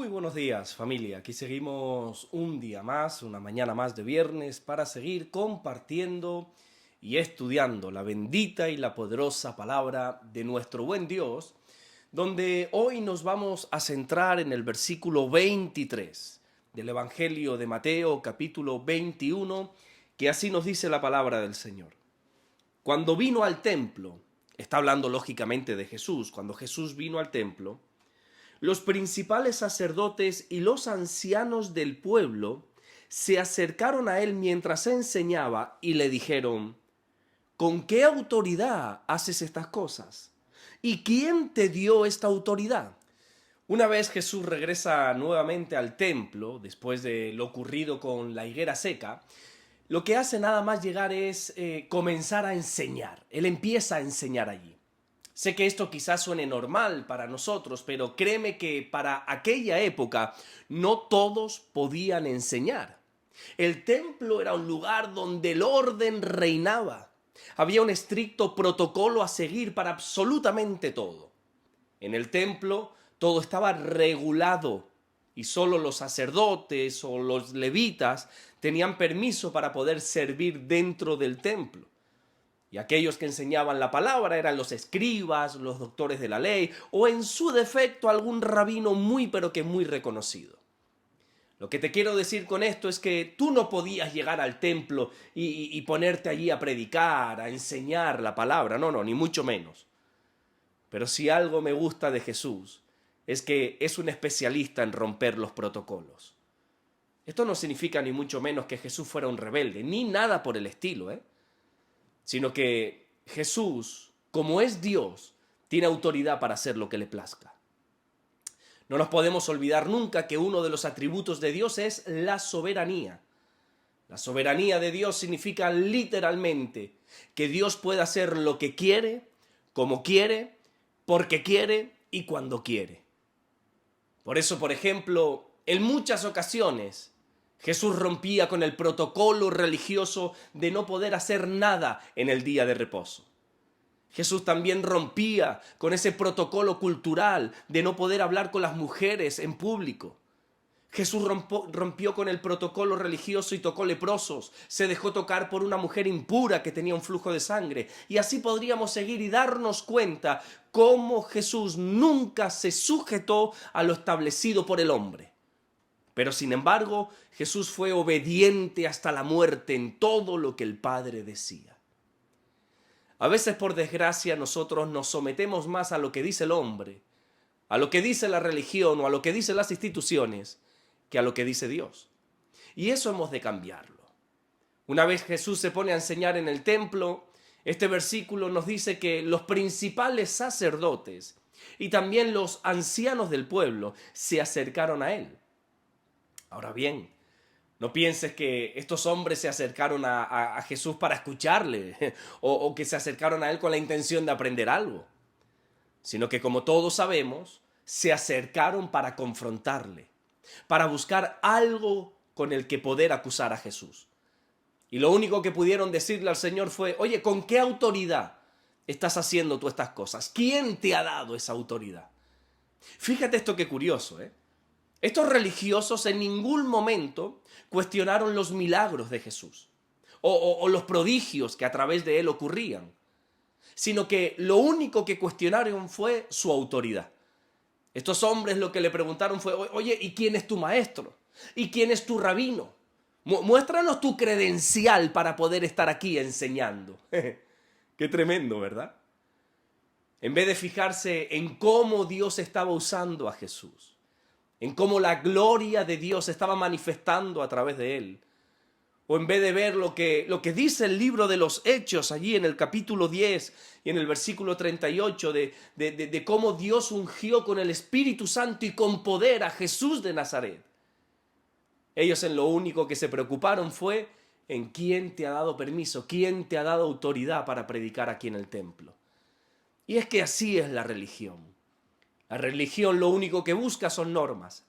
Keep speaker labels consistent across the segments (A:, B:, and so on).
A: Muy buenos días, familia. Aquí seguimos un día más, una mañana más de viernes para seguir compartiendo y estudiando la bendita y la poderosa palabra de nuestro buen Dios, donde hoy nos vamos a centrar en el versículo 23 del Evangelio de Mateo, capítulo 21, que así nos dice la palabra del Señor. Cuando vino al templo, está hablando lógicamente de Jesús, cuando Jesús vino al templo, los principales sacerdotes y los ancianos del pueblo se acercaron a él mientras enseñaba y le dijeron: ¿con qué autoridad haces estas cosas? ¿Y quién te dio esta autoridad? Una vez Jesús regresa nuevamente al templo, después de lo ocurrido con la higuera seca, lo que hace nada más llegar es comenzar a enseñar. Él empieza a enseñar allí. Sé que esto quizás suene normal para nosotros, pero créeme que para aquella época no todos podían enseñar. El templo era un lugar donde el orden reinaba. Había un estricto protocolo a seguir para absolutamente todo. En el templo todo estaba regulado y solo los sacerdotes o los levitas tenían permiso para poder servir dentro del templo. Y aquellos que enseñaban la palabra eran los escribas, los doctores de la ley, o en su defecto algún rabino muy pero que muy reconocido. Lo que te quiero decir con esto es que tú no podías llegar al templo y ponerte allí a predicar, a enseñar la palabra, no, ni mucho menos. Pero si algo me gusta de Jesús es que es un especialista en romper los protocolos. Esto no significa ni mucho menos que Jesús fuera un rebelde, ni nada por el estilo, sino que Jesús, como es Dios, tiene autoridad para hacer lo que le plazca. No nos podemos olvidar nunca que uno de los atributos de Dios es la soberanía. La soberanía de Dios significa literalmente que Dios puede hacer lo que quiere, como quiere, porque quiere y cuando quiere. Por eso, por ejemplo, en muchas ocasiones Jesús rompía con el protocolo religioso de no poder hacer nada en el día de reposo. Jesús también rompía con ese protocolo cultural de no poder hablar con las mujeres en público. Jesús rompió con el protocolo religioso y tocó leprosos, se dejó tocar por una mujer impura que tenía un flujo de sangre. Y así podríamos seguir y darnos cuenta cómo Jesús nunca se sujetó a lo establecido por el hombre. Pero sin embargo, Jesús fue obediente hasta la muerte en todo lo que el Padre decía. A veces, por desgracia, nosotros nos sometemos más a lo que dice el hombre, a lo que dice la religión o a lo que dicen las instituciones, que a lo que dice Dios. Y eso hemos de cambiarlo. Una vez Jesús se pone a enseñar en el templo, este versículo nos dice que los principales sacerdotes y también los ancianos del pueblo se acercaron a él. Ahora bien, no pienses que estos hombres se acercaron a Jesús para escucharle o que se acercaron a él con la intención de aprender algo, sino que, como todos sabemos, se acercaron para confrontarle, para buscar algo con el que poder acusar a Jesús. Y lo único que pudieron decirle al Señor fue: oye, ¿con qué autoridad estás haciendo tú estas cosas? ¿Quién te ha dado esa autoridad? Fíjate esto qué curioso, Estos religiosos en ningún momento cuestionaron los milagros de Jesús o los prodigios que a través de él ocurrían, sino que lo único que cuestionaron fue su autoridad. Estos hombres lo que le preguntaron fue: oye, ¿y quién es tu maestro? ¿Y quién es tu rabino? Muéstranos tu credencial para poder estar aquí enseñando. Qué tremendo, ¿verdad? En vez de fijarse en cómo Dios estaba usando a Jesús, en cómo la gloria de Dios estaba manifestando a través de él, o en vez de ver lo que dice el libro de los Hechos allí en el capítulo 10 y en el versículo 38 de cómo Dios ungió con el Espíritu Santo y con poder a Jesús de Nazaret, ellos en lo único que se preocuparon fue en quién te ha dado permiso, quién te ha dado autoridad para predicar aquí en el templo. Y es que así es la religión. La religión lo único que busca son normas.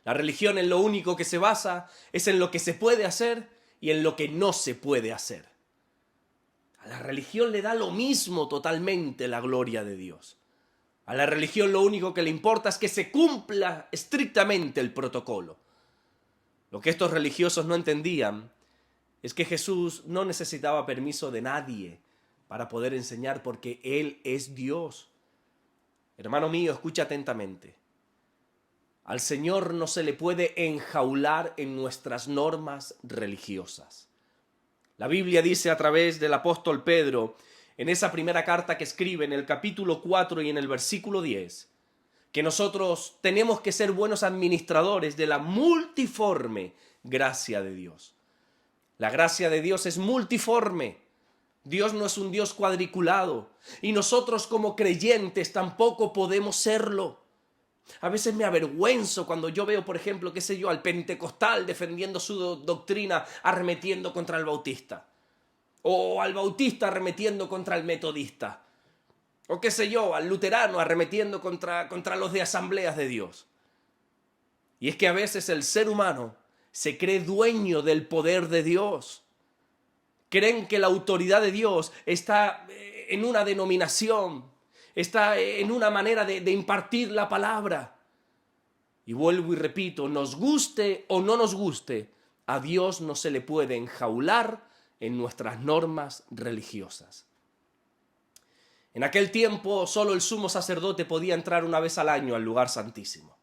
A: La religión en lo único que se basa es en lo que se puede hacer y en lo que no se puede hacer. A la religión le da lo mismo totalmente la gloria de Dios. A la religión lo único que le importa es que se cumpla estrictamente el protocolo. Lo que estos religiosos no entendían es que Jesús no necesitaba permiso de nadie para poder enseñar porque Él es Dios. Hermano mío, escucha atentamente. Al Señor no se le puede enjaular en nuestras normas religiosas. La Biblia dice a través del apóstol Pedro, en esa primera carta que escribe en el capítulo 4 y en el versículo 10, que nosotros tenemos que ser buenos administradores de la multiforme gracia de Dios. La gracia de Dios es multiforme. Dios no es un Dios cuadriculado y nosotros como creyentes tampoco podemos serlo. A veces me avergüenzo cuando yo veo, por ejemplo, qué sé yo, al pentecostal defendiendo su doctrina arremetiendo contra el bautista. O al bautista arremetiendo contra el metodista. O qué sé yo, al luterano arremetiendo contra los de Asambleas de Dios. Y es que a veces el ser humano se cree dueño del poder de Dios. Creen que la autoridad de Dios está en una denominación, está en una manera de impartir la palabra. Y vuelvo y repito, nos guste o no nos guste, a Dios no se le puede enjaular en nuestras normas religiosas. En aquel tiempo solo el sumo sacerdote podía entrar una vez al año al lugar santísimo.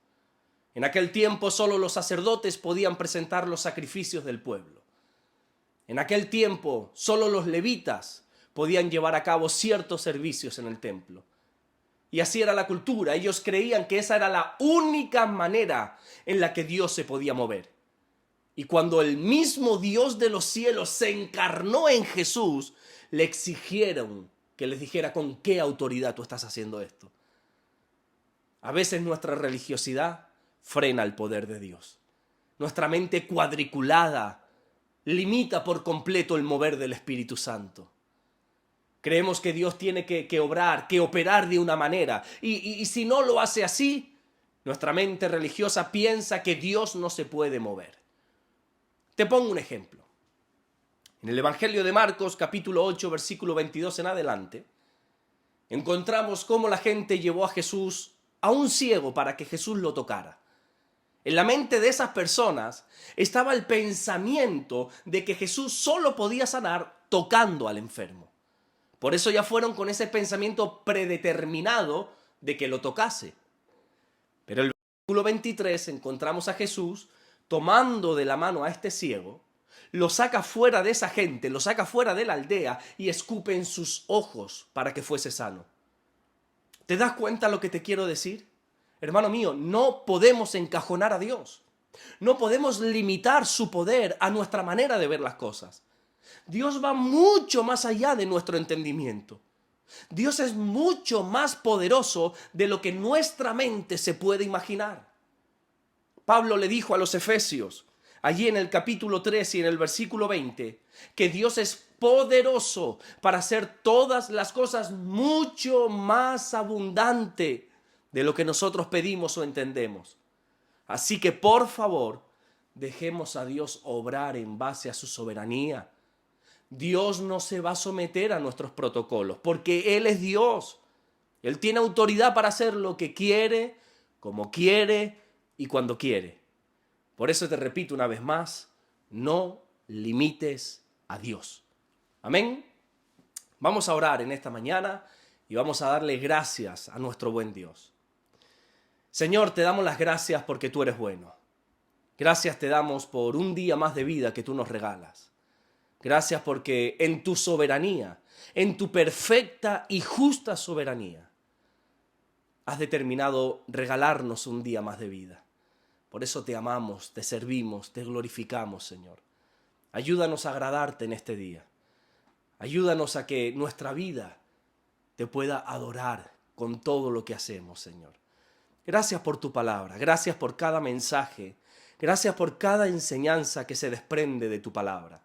A: En aquel tiempo solo los sacerdotes podían presentar los sacrificios del pueblo. En aquel tiempo solo los levitas podían llevar a cabo ciertos servicios en el templo. Y así era la cultura. Ellos creían que esa era la única manera en la que Dios se podía mover. Y cuando el mismo Dios de los cielos se encarnó en Jesús, le exigieron que les dijera con qué autoridad tú estás haciendo esto. A veces nuestra religiosidad frena el poder de Dios. Nuestra mente cuadriculada limita por completo el mover del Espíritu Santo. Creemos que Dios tiene que obrar, que operar de una manera. Y si no lo hace así, nuestra mente religiosa piensa que Dios no se puede mover. Te pongo un ejemplo. En el Evangelio de Marcos, capítulo 8, versículo 22 en adelante, encontramos cómo la gente llevó a Jesús a un ciego para que Jesús lo tocara. En la mente de esas personas estaba el pensamiento de que Jesús solo podía sanar tocando al enfermo. Por eso ya fueron con ese pensamiento predeterminado de que lo tocase. Pero en el versículo 23 encontramos a Jesús tomando de la mano a este ciego, lo saca fuera de esa gente, lo saca fuera de la aldea y escupe en sus ojos para que fuese sano. ¿Te das cuenta lo que te quiero decir? Hermano mío, no podemos encajonar a Dios. No podemos limitar su poder a nuestra manera de ver las cosas. Dios va mucho más allá de nuestro entendimiento. Dios es mucho más poderoso de lo que nuestra mente se puede imaginar. Pablo le dijo a los Efesios, allí en el capítulo 3 y en el versículo 20, que Dios es poderoso para hacer todas las cosas mucho más abundante de lo que nosotros pedimos o entendemos. Así que por favor, dejemos a Dios obrar en base a su soberanía. Dios no se va a someter a nuestros protocolos porque Él es Dios. Él tiene autoridad para hacer lo que quiere, como quiere y cuando quiere. Por eso te repito una vez más, no limites a Dios. Amén. Vamos a orar en esta mañana y vamos a darle gracias a nuestro buen Dios. Señor, te damos las gracias porque tú eres bueno. Gracias te damos por un día más de vida que tú nos regalas. Gracias porque en tu soberanía, en tu perfecta y justa soberanía, has determinado regalarnos un día más de vida. Por eso te amamos, te servimos, te glorificamos, Señor. Ayúdanos a agradarte en este día. Ayúdanos a que nuestra vida te pueda adorar con todo lo que hacemos, Señor. Gracias por tu palabra, gracias por cada mensaje, gracias por cada enseñanza que se desprende de tu palabra.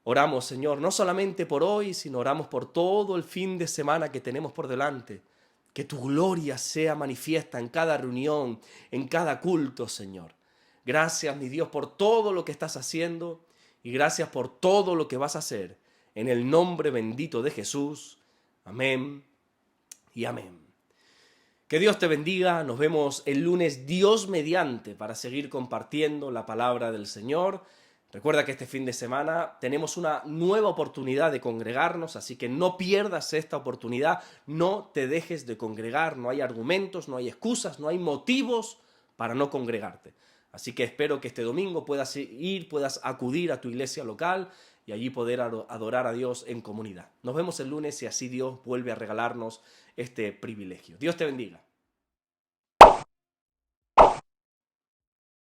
A: Oramos, Señor, no solamente por hoy, sino oramos por todo el fin de semana que tenemos por delante. Que tu gloria sea manifiesta en cada reunión, en cada culto, Señor. Gracias, mi Dios, por todo lo que estás haciendo y gracias por todo lo que vas a hacer. En el nombre bendito de Jesús. Amén y amén. Que Dios te bendiga, nos vemos el lunes Dios mediante para seguir compartiendo la palabra del Señor. Recuerda que este fin de semana tenemos una nueva oportunidad de congregarnos, así que no pierdas esta oportunidad, no te dejes de congregar, no hay argumentos, no hay excusas, no hay motivos para no congregarte. Así que espero que este domingo puedas ir, puedas acudir a tu iglesia local y allí poder adorar a Dios en comunidad. Nos vemos el lunes y así Dios vuelve a regalarnos este privilegio. Dios te bendiga.